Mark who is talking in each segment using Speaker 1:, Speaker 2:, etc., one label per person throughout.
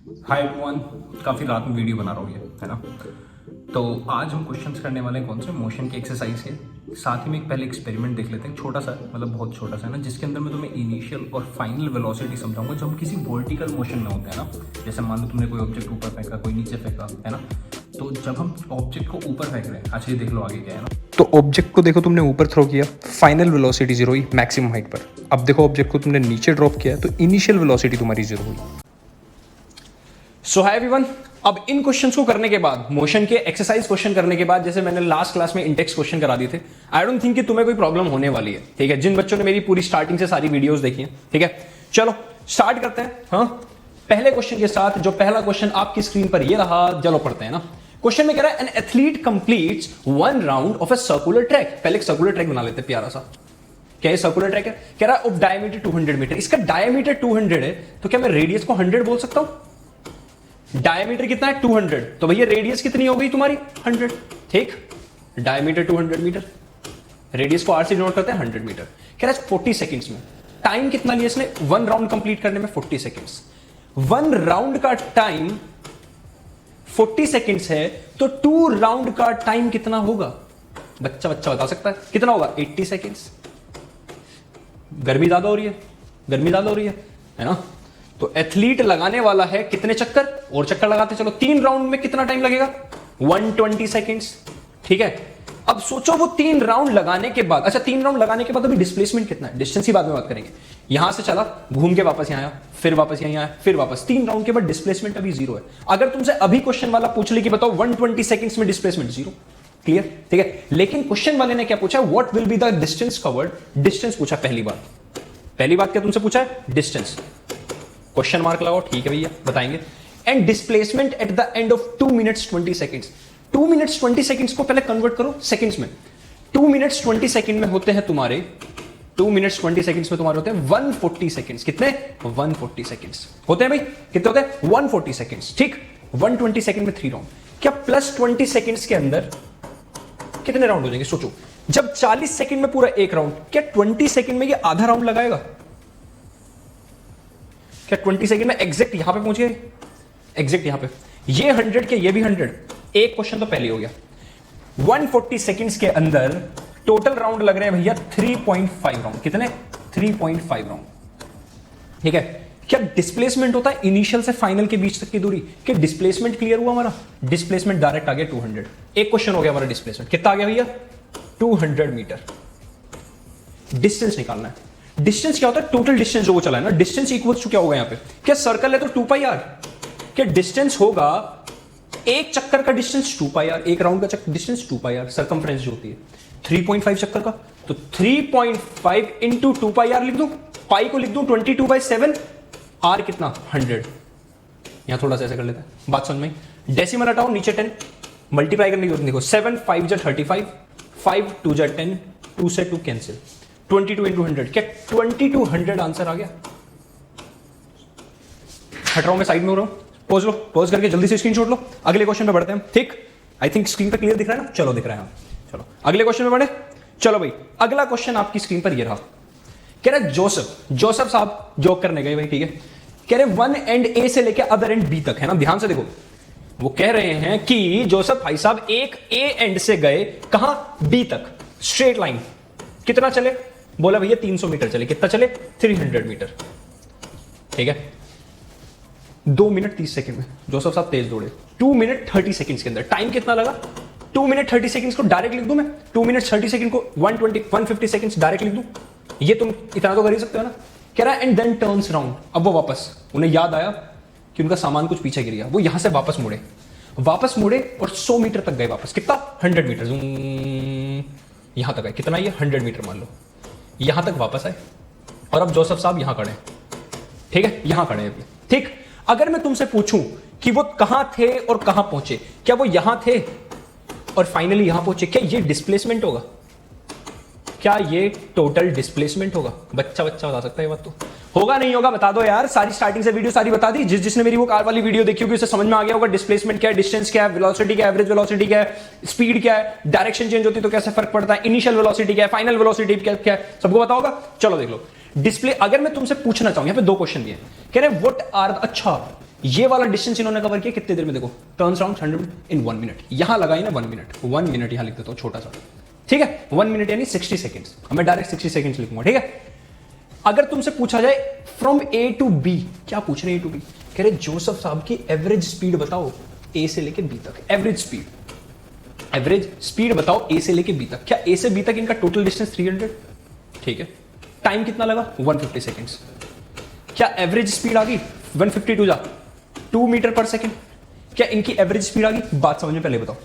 Speaker 1: Hi everyone, काफ़ी रात में वीडियो बना रहा हूँ ये, है ना। तो आज हम क्वेश्चंस करने वाले हैं कौन से मोशन की एक्सरसाइज के। साथ ही में एक पहले एक्सपेरिमेंट देख लेते हैं, छोटा सा, मतलब बहुत छोटा सा है ना, जिसके अंदर मैं तुम्हें इनिशियल और फाइनल वेलोसिटी समझाऊंगा जो हम किसी वर्टिकल मोशन में होते हैं ना। जैसे मान लो तुमने कोई ऑब्जेक्ट ऊपर फेंका, कोई नीचे फेंका, है ना। तो जब हम ऑब्जेक्ट को ऊपर फेंक रहे हैं, अच्छा ये देख लो आगे क्या है ना।
Speaker 2: तो ऑब्जेक्ट को देखो तुमने ऊपर थ्रो किया, फाइनल वेलोसिटी जीरो हुई मैक्सिमम हाइट पर। अब देखो ऑब्जेक्ट को तुमने नीचे ड्रॉप किया तो इनिशियल वेलोसिटी तुम्हारी जीरो हुई।
Speaker 3: सो हाय एवरीवन, अब इन क्वेश्चंस को करने के बाद, मोशन के एक्सरसाइज क्वेश्चन करने के बाद, जैसे मैंने लास्ट क्लास में इंडेक्स क्वेश्चन करा दिए थे, आई डोंट थिंक कि तुम्हें कोई प्रॉब्लम होने वाली है। ठीक है, जिन बच्चों ने मेरी पूरी स्टार्टिंग से सारी वीडियोस देखी हैं। ठीक है, चलो स्टार्ट करते हैं। हाँ, पहले क्वेश्चन के साथ। जो पहला क्वेश्चन आपकी स्क्रीन पर ये रहा, चलो पढ़ते हैं ना। क्वेश्चन में कह रहा है an athlete completes one round of a circular track. पहले एक सर्कुलर ट्रैक बना लेते हैं प्यारा सा। क्या ये सर्कुलर ट्रैक है? कह रहा है ऑफ डायमीटर 200 मीटर। इसका डायमीटर 200 है, तो क्या मैं रेडियस को 100 बोल सकता हूं? डायमीटर कितना है? 200। तो भैया रेडियस कितनी हो गई तुम्हारी? 100। ठीक, डायमीटर 200 मीटर, रेडियस को आर से डिनोट करते हैं 100 मीटर। कह रहा है 40 सेकंड्स में। टाइम कितना लिया इसने वन राउंड कंप्लीट करने में? 40 सेकंड्स। वन राउंड का टाइम 40 सेकंड्स है, तो 2 राउंड का टाइम कितना होगा? बच्चा बता सकता है कितना होगा? 80 सेकंड्स। गर्मी ज्यादा हो रही है, गर्मी ज्यादा हो रही है ना। तो एथलीट लगाने वाला है कितने चक्कर? और चक्कर लगाते चलो। 3 राउंड में कितना टाइम लगेगा? 120 सेकंड्स। ठीक है, अब सोचो वो 3 राउंड लगाने के बाद, अच्छा 3 राउंड लगाने के बाद अभी डिस्प्लेसमेंट कितना है? डिस्टेंस की बाद में बात करेंगे। यहां से चला, घूम के वापस यहां आया, फिर वापस यहां आया, फिर वापस। 3 राउंड के बाद डिस्प्लेसमेंट अभी 0 है। अगर तुमसे अभी क्वेश्चन वाला पूछ ले कि बताओ 120 सेकंड्स में डिस्प्लेसमेंट 0, क्लियर? ठीक है, लेकिन क्वेश्चन वाले ने क्या पूछा? What will be the distance covered? Distance पूछा। पहली बात क्या तुमसे पूछा है? डिस्टेंस। क्वेश्चन मार्क लगाओ। ठीक है भैया, बताएंगे। And displacement at the end of 2 minutes 20 seconds. 2 minutes 20 seconds को पहले कन्वर्ट करो सेकंड्स में। 2 मिनट्स 20 सेकंड में होते हैं तुम्हारे, 2 मिनट्स 20 सेकंड्स में तुम्हारे होते हैं 140 सेकंड्स। कितने? 140 सेकंड्स होते हैं भाई। कितने होते हैं? 140 सेकंड्स। ठीक, 120 सेकंड में 3 राउंड। क्या प्लस 20 सेकंड्स के अंदर कितने राउंड हो जाएंगे? सोचो, जब 40 सेकंड में पूरा एक राउंड, क्या 20 सेकंड में ये आधा राउंड लगाएगा? क्या 20 सेकंड में एग्जैक्ट यहां पे पहुंच गए? एग्जैक्ट यहां पे ये 100 के ये भी 100। एक क्वेश्चन तो पहले हो गया। 140 सेकंड्स के अंदर टोटल राउंड लग रहे हैं भैया 3.5 राउंड। कितने? 3.5 राउंड। ठीक है, क्या डिस्प्लेसमेंट होता है इनिशियल से फाइनल के बीच तक की दूरी? क्या डिस्प्लेसमेंट क्लियर हुआ हमारा? डिस्प्लेसमेंट डायरेक्ट आ गया 200। एक क्वेश्चन हो गया हमारा। डिस्प्लेसमेंट कितना आ गया भैया? 200 मीटर। डिस्टेंस निकालना है। डिस्टेंस क्या होता है? टोटल डिस्टेंस जो वो चला है ना। डिस्टेंस इक्वल्स टू क्या होगा यहाँ पे? क्या सर्कल है तो 2 पाई आर। क्या डिस्टेंस होगा एक चक्कर का डिस्टेंस 2 पाई आर, एक राउंड का डिस्टेंस 2 पाई आर, सर्कमफ्रेंस जो होती है 3.5 चक्कर का। तो 3.5 इंटू 2 पाई आर लिख दूं, पाई को लिख दूं 22/7, आर कितना? 100। यहां थोड़ा सा ऐसे कर लेते हैं, बात समझ में। डेसिमल हटाओ, नीचे 10, मल्टीप्लाई करने की जरूरत। देखो 7 5 जा 35, 5 2 जा 10, 2 से 2 कैंसिल, 22 इंटू 100। क्या 2200 आंसर आ गया? हट रहा हूं मैं, साइड में हो रहा हूं। पॉज लो, पॉज करके जल्दी से स्क्रीनशॉट लो। अगले क्वेश्चन पे बढ़ते हैं। ठीक, आई थिंक स्क्रीन पे क्लियर दिख रहा है ना? चलो दिख रहा है। चलो अगले क्वेश्चन पे बढ़े। चलो भाई, अगला क्वेश्चन आपकी स्क्रीन पर ये रहा। कह रहा जोसेफ साहब जॉब करने गए भाई। ठीक है, कह रहे वन एंड ए से लेकर अदर एंड बी तक, है ना। ध्यान से देखो, वो कह रहे हैं कि जोसेफ भाई साहब एक ए एंड से गए कहां? बी तक, स्ट्रेट लाइन। कितना चले? बोला भैया 300 मीटर चले। कितना चले? 300 मीटर। ठीक है, 2 मिनट 30 सेकंड में जोसेफ साहब तेज दौड़े। 2 मिनट 30 सेकंड्स के अंदर टाइम कितना लगा? 2 मिनट 30 सेकंड्स को डायरेक्ट लिख दूं मैं? 2 मिनट 30 सेकंड को 150 सेकंड्स डायरेक्ट लिख दूं? ये तुम इतना तो कर ही सकते हो ना। कह रहा है एंड देन टर्न्स राउंड। अब वो वापस, उन्हें याद आया कि उनका सामान कुछ पीछे गिर गया। वो यहां से वापस मुड़े और 100 मीटर तक गए वापस। कितना? 100 मीटर। यहां तक आए। कितना? ये 100 मीटर मान लो। यहां तक वापस आए और अब जोसेफ साहब यहां खड़े हैं। ठीक है, यहां खड़े हैं अभी। ठीक, अगर मैं तुमसे पूछूं कि वो कहां थे और कहां पहुंचे, क्या वो यहां थे और फाइनली यहां पहुंचे, क्या ये डिस्प्लेसमेंट होगा? क्या ये टोटल डिस्प्लेसमेंट होगा? बच्चा बता सकता है ये बात? तो होगा नहीं होगा बता दो यार। सारी स्टार्टिंग से वीडियो सारी बता दी। जिसने मेरी वो कार वाली वीडियो देखी होगी उसे समझ में आ गया होगा डिस्प्लेसमेंट क्या है, डिस्टेंस क्या है, वेलोसिटी क्या है, एवरेज वेलोसिटी क्या है, स्पीड क्या है, डायरेक्शन चेंज होती है तो कैसे फर्क पड़ता है, इनिशियल वेलोसिटी क्या है, फाइनल वेलोसिटी क्या है, सबको पता होगा। चलो देख लो डिस्प्ले। अगर मैं तुमसे पूछना चाहूं, यहां पे 2 क्वेश्चन दिए, कह रहे व्हाट आर, अच्छा ये वाला डिस्टेंस इन्होंने कवर किया कितने देर में, देखो टर्न्स अराउंड 100 इन 1 मिनट, यहां लगाई ना 1 मिनट, 1 मिनट यहां लिख देता हूं छोटा सा, ठीक है 1 मिनट यानी 60 सेकेंड्स, मैं डायरेक्ट 60 सेकेंड्स लिखूंगा, ठीक है। अगर तुमसे पूछा जाए फ्रॉम ए टू बी, क्या पूछ रहे हैं ए टू बी, कह रहे जोसेफ साहब की एवरेज स्पीड बताओ ए से लेके बी तक, एवरेज स्पीड बताओ ए से लेके बी तक, क्या ए से बी तक इनका टोटल डिस्टेंस 300, ठीक है, टाइम कितना लगा 150 सेकेंड्स, क्या एवरेज स्पीड आ गई 152 जा 2 मीटर पर सेकेंड, क्या इनकी एवरेज स्पीड आ गई, बात समझ में पहले बताओ,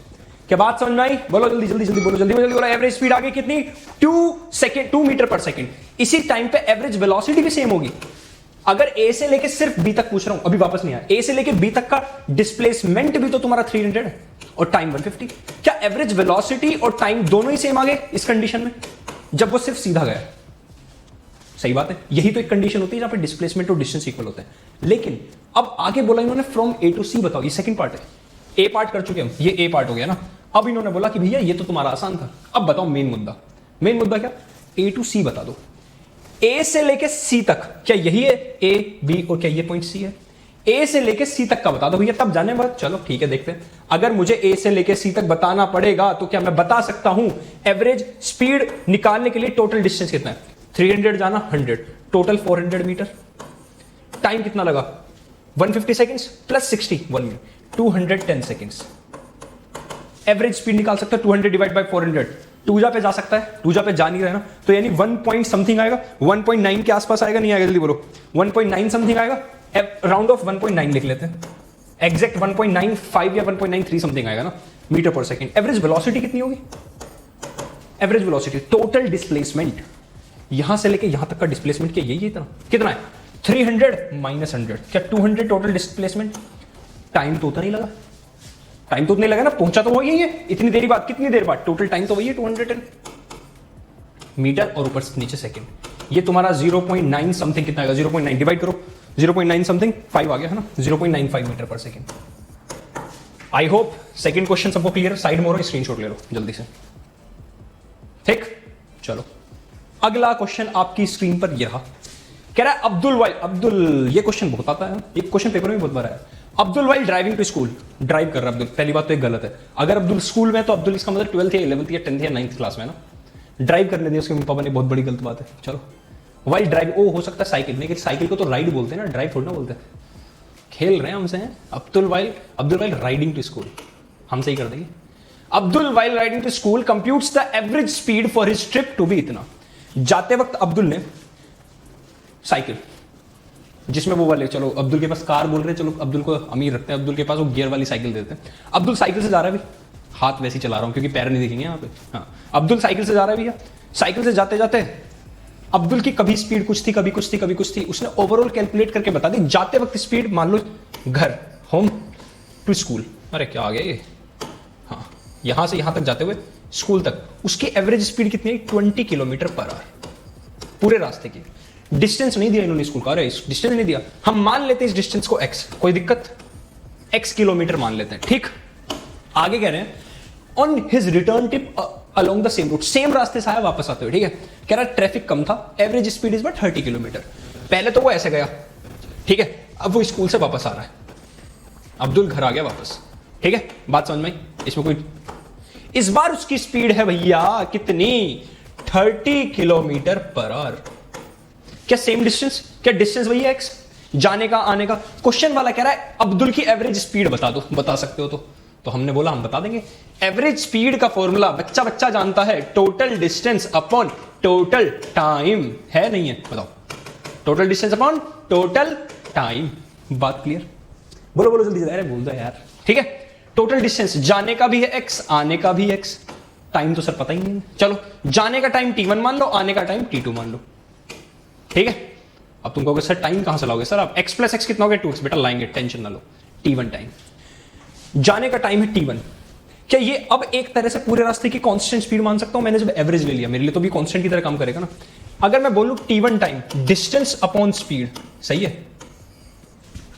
Speaker 3: क्या बात समझ में आई, बोलो जल्दी जल्दी जल्दी बोलो, जल्दी जल्दी बोलो, एवरेज स्पीड आ गई कितनी 2 मीटर पर सेकेंड। इसी टाइम पे एवरेज वेलोसिटी भी सेम होगी। अगर ए से लेके सिर्फ बी तक पूछ रहा हूं, अभी वापस नहीं आया, ए से लेके बी तक का डिस्प्लेसमेंट भी तो तुम्हारा 300 है और टाइम 150, क्या एवरेज वेलोसिटी और टाइम दोनों ही सेम आ गए इस कंडीशन में, जब वो सिर्फ सीधा गया, सही बात है, यही तो एक कंडीशन होती है जहां पे डिस्प्लेसमेंट और डिस्टेंस इक्वल होते हैं। लेकिन अब आगे बोला इन्होंने फ्रॉम ए टू सी बताओ, ये सेकंड पार्ट है, ए पार्ट कर चुके हम, ये ए पार्ट हो गया ना। अब इन्होंने बोला कि भैया ये तो तुम्हारा आसान था, अब बताओ मेन मुद्दा क्या, ए टू सी बता दो, ए से लेके सी तक, क्या यही है ए बी और क्या ये पॉइंट सी है, ए से लेके सी तक का बता दो भैया, तब जाने बाद चलो ठीक है देखते हैं। अगर मुझे ए से लेके सी तक बताना पड़ेगा तो क्या मैं बता सकता हूं एवरेज स्पीड निकालने के लिए टोटल डिस्टेंस कितना है, 300 जाना 100, टोटल 400 मीटर, टाइम कितना लगा 150 seconds plus 60 1 minute, 210 seconds. Average speed निकाल सकता है 200 डिवाइड बाय 400, टूजा पे जा सकता है, टूजा पे जा नहीं रहा है ना, तो यानी 1 पॉइंट समथिंग आएगा, 1.9 के आसपास आएगा, नहीं आएगा, जल्दी बोलो 1.9 समथिंग आएगा, राउंड ऑफ 1.9 लिख लेते हैं, एग्जैक्ट 1.95 या 1.93 समथिंग आएगा ना metre per second. Average velocity कितनी होगी, एवरेज वेलोसिटी टोटल डिस्प्लेसमेंट, यहां से लेके यहां तक का डिस्प्लेसमेंट क्या यही इतना कितना है 300 माइनस 100, क्या 200 टोटल डिस्प्लेसमेंट, टाइम तो उतना ही लगा, टाइम तो उतने लगा ना, पहुंचा तो वही है, इतनी देरी बाद, कितनी देर बाद, टोटल टाइम तो वही है 210 मीटर और ऊपर से नीचे सेकंड। ये तुम्हारा 0.9 समथिंग कितना आएगा, 0.9 डिवाइड करो 0.9 समथिंग 5 आ गया है ना, 0.95 मीटर पर second. I hope second question सबको क्लियर, साइड मोरो स्क्रीनशॉट ले लो जल्दी से, ठीक। चलो अगला क्वेश्चन आपकी स्क्रीन पर ये रहा, कह रहा है अब्दुल, ये क्वेश्चन बहुत आता है, एक क्वेश्चन पेपर में बहुत बार आया, Abdul while driving to school, drive कर रहा है अब्दुल, पहली बात तो एक गलत है, अगर अब्दुल स्कूल में तो अब्दुल इसका मतलब 12th या 11th या 10th या 9th क्लास में ना, ड्राइव करने दिया उसके पापा ने, बहुत बड़ी गलत बात है। चलो वाइल ड्राइव, ओ हो सकता है साइकिल, लेकिन साइकिल को तो राइड बोलते हैं ना, ड्राइव थोड़ा ना बोलते हैं, खेल रहे हैं हमसे। Abdul while riding to school, हमसे ही कर देंगे। Abdul while riding to school computes the average speed for his trip to be इतना, जाते वक्त अब्दुल ने साइकिल, जिसमें वो वाले, चलो अब्दुल के पास कार बोल रहे हैं, चलो अब्दुल को अमीर रखते हैं, अब्दुल के पास वो गियर वाली साइकिल देते हैं, अब्दुल साइकिल से जा रहा है भी, हाथ वैसे ही चला रहा हूं क्योंकि पैर नहीं दिखेंगे यहाँ पे, हाँ अब्दुल साइकिल से जा रहा है भैया, साइकिल से जाते जाते अब्दुल की कभी स्पीड कुछ थी, कभी कुछ थी, कभी कुछ थी, उसने ओवरऑल कैलकुलेट करके बता दी, जाते वक्त स्पीड मान लो घर, होम टू स्कूल, अरे क्या आ गया ये, हाँ यहां से यहां तक जाते हुए स्कूल तक उसकी एवरेज स्पीड कितनी है 20 किलोमीटर पर आवर, पूरे रास्ते की। डिस्टेंस नहीं दिया इन्होंने स्कूल का, अरे डिस्टेंस नहीं दिया, हम मान लेते हैं इस डिस्टेंस को x, कोई दिक्कत, x किलोमीटर मान लेते हैं, ठीक। आगे कह रहे हैं on his return trip along the same route, same रास्ते से आया वापस आते हुए, ठीक है, कह रहा ट्रैफिक कम था, एवरेज स्पीड इज 30 किलोमीटर, पहले तो वो ऐसे गया, ठीक है, अब वो स्कूल से वापस आ रहा है, अब्दुल घर आ गया वापस, ठीक है, बात समझ में आई, इसमें कोई, इस बार उसकी स्पीड है भैया कितनी 30 किलोमीटर पर आवर, क्या सेम डिस्टेंस, क्या डिस्टेंस वही है x, जाने का आने का। क्वेश्चन वाला कह रहा है अब्दुल की एवरेज स्पीड बता दो, बता सकते हो तो हमने बोला हम बता देंगे। एवरेज स्पीड का फॉर्मूला बच्चा जानता है, total distance upon total time, है नहीं है बताओ, total distance upon total time, बात क्लियर, बोलो जल्दी, अरे बोल दो यार, ठीक है। टोटल डिस्टेंस जाने का भी है x, आने का भी x, टाइम तो सर पता ही नहीं है, चलो जाने का टाइम t1 मान लो, आने का टाइम t2 मान लो, ठीक है। अब तुम कहोगे सर टाइम कहां से लाओगे, सर आप x प्लस एक्स कितना हो गया 2x, बेटा लाएंगे, टेंशन ना लो, t1 टाइम, जाने का टाइम है t1, क्या ये अब एक तरह से पूरे रास्ते की कांस्टेंट स्पीड मान सकता हूं, मैंने जब एवरेज ले लिया मेरे लिए तो भी कांस्टेंट की तरह काम करेगा ना। अगर मैं बोलूं t1 time distance upon speed, सही है,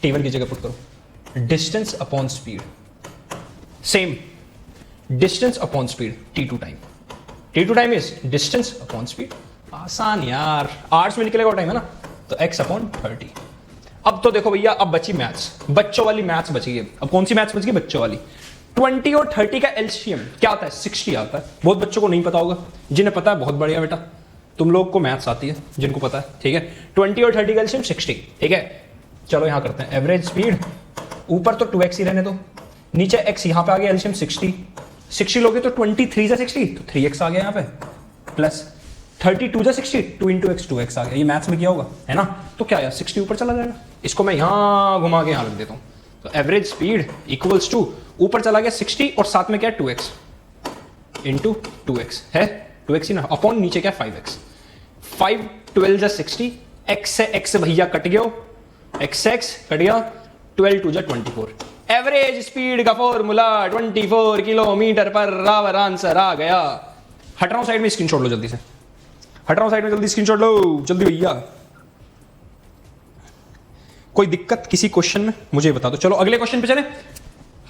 Speaker 3: t1 की जगह पुट करो distance upon speed, same distance upon speed t2 time is distance upon speed, आसान यार, आर्ट्स में निकलेगा टाइम है ना, तो x अपॉन 30, अब तो देखो भैया, अब बची मैथ्स, बच्चों वाली मैथ्स बची है। अब कौन सी मैथ्स बच गई? बच्चों वाली। 20 और 30 का एलसीएम क्या आता है? 60 आता है। बहुत बच्चों को नहीं पता होगा, जिन्हें पता है बहुत बढ़िया बेटा, तुम लोग को मैथ्स आती है जिनको पता है, ठीक है। 20 और 30 का एलसीएम 60, ठीक है। चलो यहां करते हैं एवरेज स्पीड, ऊपर तो 2x ही रहने दो, नीचे x, यहां पे आ गया एलसीएम 60 लोगे तो 23 जा 60 तो 3x आ गया यहाँ पे, प्लस 32 जा 60 2 इंटू एक्स 2x आ गया। ये मैथ्स में किया होगा, है ना। तो क्या यार 60 ऊपर चला जाएगा, इसको मैं यहां घुमा के यहां रख देता हूं। तो एवरेज स्पीड इक्वल्स टू, ऊपर चला गया 60 और साथ में क्या है 2x इंटू 2x है, 2x ही ना, अपॉन नीचे क्या 5x, 5 12 जा 60, x से x भैया कट गया, x कट गया, 12 2 जा 24। एवरेज स्पीड का formula 24 kilometre per hour, answer आ गया। हट रहा हूं साइड में, स्क्रीनशॉट लो जल्दी से, हट रहा हूं साइड में, जल्दी स्क्रीनशॉट लो जल्दी भैया। कोई दिक्कत किसी क्वेश्चन में मुझे बता दो। चलो अगले क्वेश्चन पे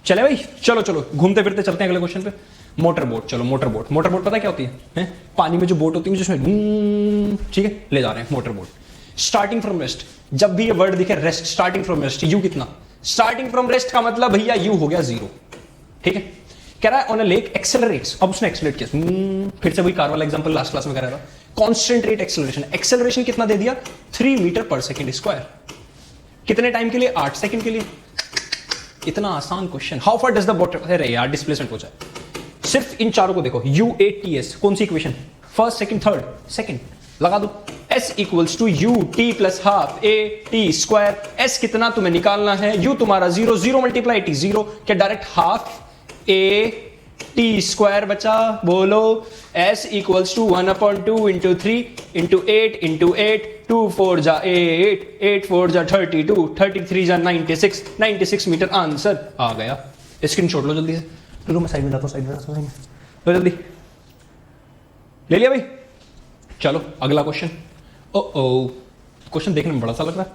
Speaker 3: चले भाई, चलो घूमते फिरते चलते हैं अगले क्वेश्चन पे। मोटर बोट, चलो मोटर बोट पता क्या होती है? पानी में जो बोट होती है जिसमें, ठीक है, ले जा रहे हैं motor boat. Starting from rest, जब भी ये वर्ड दिखे rest, starting from rest, you कितना? स्टार्टिंग फ्रॉम रेस्ट का मतलब भैया यू हो गया 0, ठीक है। कह रहा है ऑन अ लेक एक्सेलरेट्स, अब उसने एक्सेलरेट किया, फिर से वही कार वाला एग्जांपल लास्ट क्लास में कर रहा था। कांस्टेंट रेट एक्सेलरेशन, एक्सेलरेशन कितना दे दिया? 3 मीटर पर सेकंड स्क्वायर। कितने टाइम के लिए? 8 सेकंड के लिए। इतना आसान question. How far does the boat, अरे यार डिस्प्लेसमेंट पूछा है। सिर्फ इन चारों को देखो, UATS कौन सी equation? First second third, second लगा दो। S equals to u t plus half a t square. S कितना तुम्हें निकालना है? U तुम्हारा 0, 0 मल्टीप्लाई टी 0, क्या direct half a t square बचा? बोलो। S equals to 1/2 into 3 into 8 into 8, 2 4 जा 8, 8 4 जा 32, 33 जा 96, 96 मीटर आंसर आ गया। स्क्रीनशॉट लो जल्दी से, लो मैं साइड में जाता हूँ, साइड में लो जल्दी, ले लिया भाई। चलो अगला क्वेश्चन। ओ क्वेश्चन देखने में बड़ा सा लग रहा है,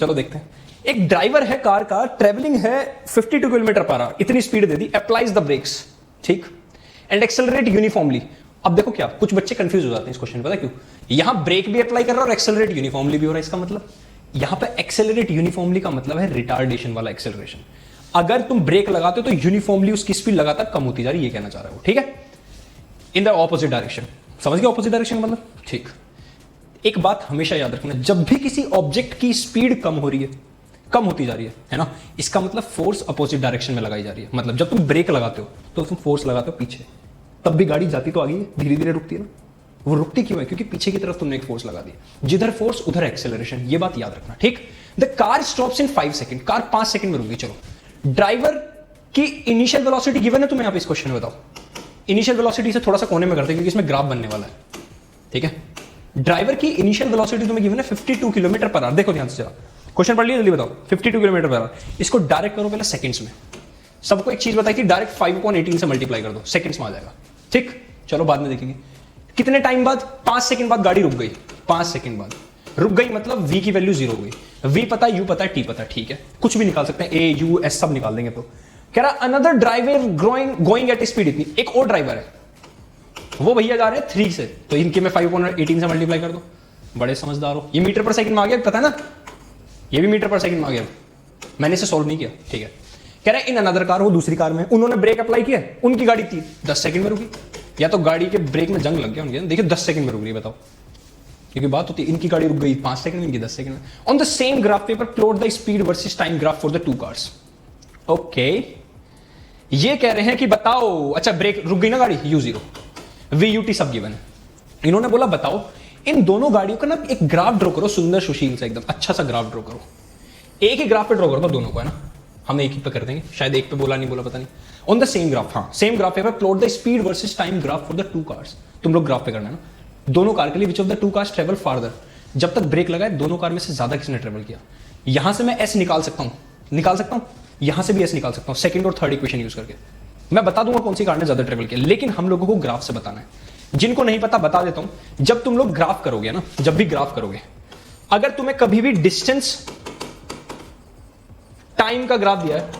Speaker 3: चलो देखते हैं। एक ड्राइवर है कार का, ट्रेवलिंग है 52 किलोमीटर पर आवर, इतनी स्पीड दे दी, अप्लाइज द ब्रेक्स, ठीक, एंड एक्सेलरेट यूनिफॉर्मली। अब देखो क्या, कुछ बच्चे कंफ्यूज हो जाते हैं इस क्वेश्चन, पता क्यों? यहां ब्रेक भी अप्लाई कर रहा है और एक्सेलरेट यूनिफॉर्मली भी हो रहा है। इसका मतलब यहां पे एक्सेलरेट यूनिफॉर्मली का मतलब है रिटार्डेशन वाला एक्सेलरेशन। अगर तुम ब्रेक लगाते हो तो यूनिफॉर्मली उसकी स्पीड लगातार कम होती जा रही है, ये कहना चाह रहा है, ठीक है, इन द ऑपोजिट डायरेक्शन। समझ गए ऑपोजिट डायरेक्शन का मतलब? ठीक। एक बात हमेशा याद रखना, जब भी किसी ऑब्जेक्ट की स्पीड कम हो रही है, कम होती जा रही है ना, इसका मतलब फोर्स अपोजिट डायरेक्शन में लगाई जा रही है। मतलब जब तुम ब्रेक लगाते हो तो तुम फोर्स लगाते हो पीछे, तब भी गाड़ी जाती तो आगे धीरे धीरे रुकती है ना। वो रुकती क्यों है? क्योंकि पीछे की तरफ तुमने एक फोर्स लगा दी, जिधर फोर्स उधर एक्सेलरेशन, ये बात याद रखना, ठीक। The car stops in 5 second, car 5 second में रुक गई। चलो ड्राइवर की इनिशियल वेलोसिटी गिवन है तुम्हें यहाँ पे इस क्वेश्चन में, बताओ। इनिशियल वेलोसिटी से थोड़ा सा कोने में करते हैं क्योंकि इसमें ग्राफ बनने वाला है, ठीक है। ड्राइवर की इनिशियल वेलोसिटी तुम्हें गिवन है 52 किलोमीटर पर आवर। देखो ध्यान से जरा, क्वेश्चन पढ़ लिया, जल्दी बताओ। 52 किलोमीटर पर आवर, इसको डायरेक्ट करो पहले सेकंड्स में। सबको एक चीज बताई थी, डायरेक्ट 5/18 से मल्टीप्लाई कर दो, सेकंड्स में आ जाएगा, ठीक। चलो बाद में देखेंगे। कितने टाइम बाद? 5 सेकंड बाद गाड़ी रुक गई। 5 सेकंड बाद रुक गई मतलब v की वैल्यू 0 हो गई। v पता है, u पता है, t पता है, ठीक है, कुछ भी निकाल सकते हैं, a u s सब निकाल देंगे। तो कह रहा another driver going at speed, इतनी, एक और ड्राइवर है, वो भैया जा रहे हैं 3 से, तो इनके में 5/18 से मल्टीप्लाई कर दो। बड़े समझदार हो, ये मीटर पर सेकंड में आ गया, पता है ना, ये भी मीटर पर सेकंड में आ गया। मैंने इसे सॉल्व नहीं किया, ठीक है। कह रहे इन अनदर कार, वो दूसरी कार में, उन्होंने ब्रेक अप्लाई किया, उनकी गाड़ी 10 सेकंड में रुकी। या तो गाड़ी के ब्रेक में जंग लग गया उनके, देखिए 10 सेकंड में रुक रही है, बताओ। क्योंकि बात होती है, इनकी गाड़ी रुक गई 5 सेकंड में, इनकी 10 सेकंड में। On the same graph paper plot the speed versus time graph for the 2 cars. Okay, ये कह रहे हैं कि बताओ, अच्छा ब्रेक रुक गई ना गाड़ी, u0 VUT सब गिवन है। इन्होंने बोला बताओ इन दोनों गाड़ियों का ना एक ग्राफ ड्रॉ करो, सुंदर सुशील से एकदम अच्छा सा ग्राफ ड्रॉ करो। एक ही ग्राफ पे ड्रॉ करो दोनों को, है ना, हम एक ही पे कर देंगे, शायद एक पे बोला नहीं बोला पता नहीं। ऑन द सेम ग्राफ, हाँ same graph paper plot the speed versus time graph for the 2 cars. तुम लोग ग्राफ पे करना है ना, दोनों कार के लिए विच of the 2 cars travel farther. जब तक ब्रेक लगाए दोनों कार में से ज्यादा किसने ट्रेवल किया। यहां से मैं S निकाल सकता हूं, यहां से भी S निकाल सकता हूं, सेकंड और थर्ड इक्वेशन यूज करके। मैं बता दूंगा कौन सी कार ने ज्यादा ट्रेवल किया, लेकिन हम लोगों को ग्राफ से बताना है। जिनको नहीं पता बता देता हूं, जब तुम लोग ग्राफ करोगे ना, जब भी ग्राफ करोगे, अगर तुम्हें कभी भी डिस्टेंस टाइम का ग्राफ दिया है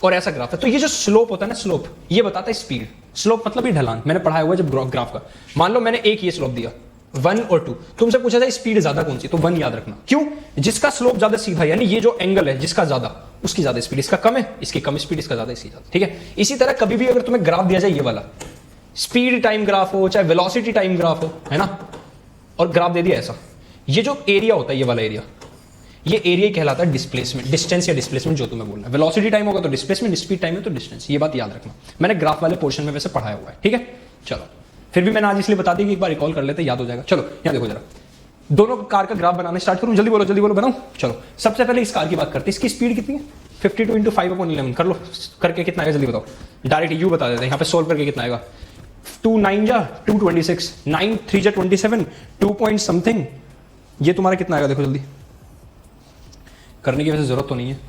Speaker 3: और ऐसा ग्राफ है, तो ये जो स्लोप होता है ना, स्लोप ये बताता है स्पीड। स्लोप मतलब ये ढलान, मैंने पढ़ाया हुआ है जब ग्राफ का। मान लो मैंने एक ये स्लोप दिया, 1 और 2। तुमसे पूछा था स्पीड ज्यादा कौन सी, तो 1 याद रखना। क्यों? जिसका स्लोप ज्यादा सीधा, यानी ये जो एंगल है जिसका ज्यादा, उसकी ज्यादा स्पीड, इसका कम है, इसकी कम स्पीड, इसका ज्यादा, इसकी ज्यादा। ठीक है, इसी तरह कभी भी अगर तुम्हें ग्राफ दिया जाए, ये वाला स्पीड टाइम ग्राफ हो चाहे वेलोसिटी टाइम ग्राफ हो, है ना, और ग्राफ दे दिया ऐसा, ये जो एरिया होता है, ये वाला एरिया, ये एरिया कहलाता है डिस्प्लेसमेंट, डिस्टेंस या डिस्प्लेसमेंट जो तुम्हें बोलना है। वेलोसिटी टाइम होगा तो डिस्प्लेसमेंट, स्पीड टाइम है तो डिस्टेंस। ये बात याद रखना, मैंने ग्राफ वाले पोर्शन में वैसे पढ़ाया हुआ है। ठीक है, चलो फिर भी मैंने आज इसलिए बता दी कि एक बार रिकॉल कर लेते, याद हो जाएगा। चलो यहाँ देखो जरा, दोनों कार का ग्राफ बनाना स्टार्ट करूं, जल्दी बोलो बनाऊं। चलो सबसे पहले इस कार की बात करते हैं, इसकी स्पीड कितनी है? 52 × 5/11 कर लो, करके कितना आएगा जल्दी बताओ। डायरेक्ट यू बता देते हैं, यहाँ पे सोल्व करके कितना आएगा? 2 9 जा 226, 9 3 जा 27, 2 पॉइंट समथिंग, ये तुम्हारा कितना आएगा देखो जल्दी। करने की वैसे जरूरत तो नहीं है,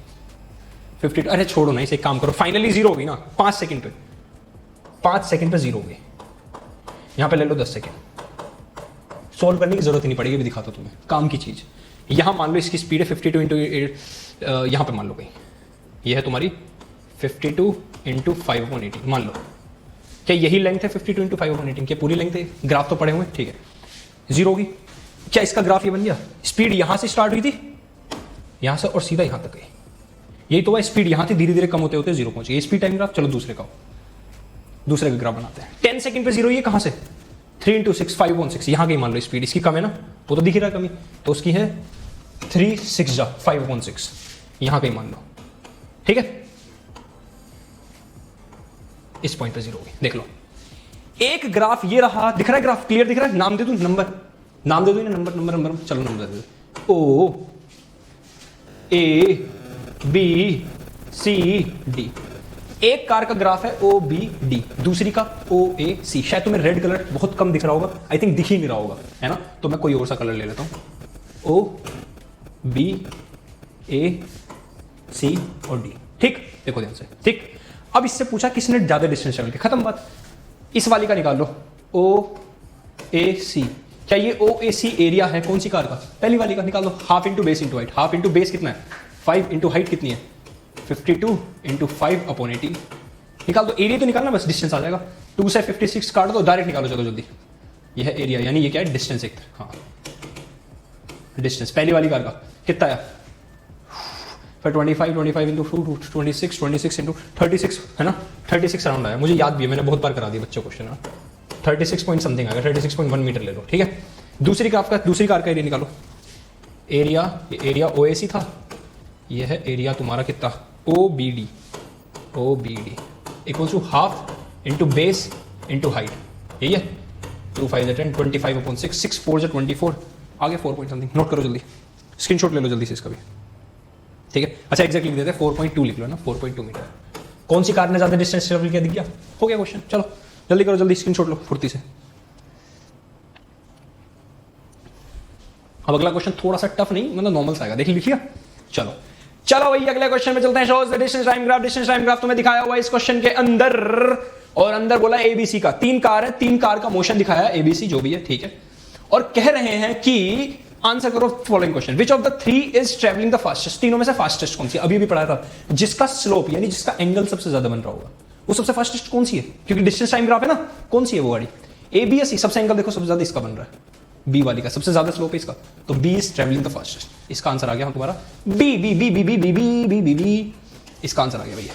Speaker 3: 52, अरे छोड़ो ना, इसे एक काम करो, फाइनली जीरो होगी ना 5 सेकंड पे, 5 सेकंड पे जीरो होगी। यहां पे ले लो 10 सेकंड, सोल्व करने की जरूरत ही नहीं पड़ेगी, भी दिखाता तुम्हें काम की चीज। यहां मान लो इसकी स्पीड है 52 × 8, यहां पे मान लो भाई ये है तुम्हारी 52 × 5/18, मान लो। क्या यही लेंथ है 52 × 5/18? क्या पूरी लेंथ है? ग्राफ तो पड़े हुए, ठीक है, जीरो होगी। क्या इसका ग्राफ ये बन गया? स्पीड यहां से स्टार्ट हुई थी, यहां से और सीधा यहां तक गई, यही तो है स्पीड। यहां से धीरे धीरे कम होते होते जीरो पहुंच गई, स्पीड टाइम ग्राफ। चलो दूसरे का ग्राफ बनाते हैं। 10 सेकंड पे जीरो, ये कहां से? 3 × 6 5/6, यहां गई मान लो स्पीड, इसकी कम है ना, वो तो दिख रहा है कमी, तो उसकी है 3 6 जा 5/6, यहां गई मान लो। ठीक है, इस पॉइंट पे जीरो हो गई, देख लो। एक ग्राफ ये रहा, दिख रहा है ग्राफ, क्लियर दिख रहा है? नाम दे दूं, नाम दे दूं ना, नंबर, चलो नंबर दे दो। ओ ए बी सी डी, एक कार का ग्राफ है ओ बी डी, दूसरी का ओ ए सी। शायद तुम्हें रेड कलर बहुत कम दिख रहा होगा, आई थिंक दिख ही नहीं रहा होगा, है ना, तो मैं कोई और सा कलर ले लेता हूं। ओ बी ए सी और डी, ठीक, देखो ध्यान से, ठीक। अब इससे पूछा किसने ज्यादा डिस्टेंस ट्रेवल किया, खत्म बात। इस वाली का निकाल लो, ओ ए सी, क्या ये ओ ए सी एरिया है कौन सी कार का? पहली वाली का निकाल दो, half into base into height, half into base कितना है 5, इंटू हाइट कितनी है 52 × 5/18, निकाल दो। एरिया तो निकालना, बस डिस्टेंस आ जाएगा। 2 से 56 काट दो, डायरेक्ट निकालो, चलो जल्दी। यह है एरिया, यानी ये क्या है? डिस्टेंस। एक हाँ, डिस्टेंस पहली वाली कार का कितना है? फिर 25 × 2 26 × 36 है ना, 36 राउंड आया, मुझे याद भी है, मैंने बहुत बार करा दिया बच्चों क्वेश्चन। 36 पॉइंट समथिंग आएगा, 36.1 मीटर ले लो, ठीक है। दूसरी कार का एरिया निकालो। एरिया ओ ए सी था, यह है एरिया तुम्हारा कितना? O B D equal to half into base into height, यही है। 2 5 10, 25/6, 6 4 24, आगे 4 पॉइंट समथिंग। नोट करो जल्दी, स्क्रीनशॉट ले लो जल्दी से इसका भी, ठीक है। अच्छा एग्जैक्ट लिख देते हैं, 4.2 लिख लो ना, 4.2 मीटर। कौन सी कार ने ज्यादा डिस्टेंस ट्रेवल किया दिख गया? हो गया क्वेश्चन। चलो जल्दी करो, जल्दी स्क्रीनशॉट लो फुर्ती से। अब अगला क्वेश्चन थोड़ा सा टफ नहीं, मतलब नॉर्मल सा आएगा, देख लिखिए। चलो भाई अगले क्वेश्चन में चलते हैं। Shows the distance time graph तुम्हें दिखाया हुआ है इस क्वेश्चन के अंदर, और अंदर बोला एबीसी का, 3 कार है, 3 कार का मोशन दिखाया है, एबीसी जो भी है, ठीक है। और कह रहे हैं कि आंसर करो following question, which of the 3 is travelling the fastest? तीनों में से फास्टेस्ट कौन सी? अभी भी पढ़ाया था, जिसका स्लोप यानी जिसका एंगल सबसे ज्यादा बन रहा होगा वो सबसे फास्टेस्ट कौन सी है? क्योंकि डिस्टेंस टाइम ग्राफ है ना, कौन सी है वो गाड़ी? ए बी या सी? सबसे एंगल देखो, सबसे ज्यादा इसका बन रहा है, बी वाली का सबसे ज्यादा स्लोप है इसका, तो B is travelling the fastest. इसका आंसर आ गया तुम्हारा B B B B B B B B B B, इसका आंसर आ गया भैया,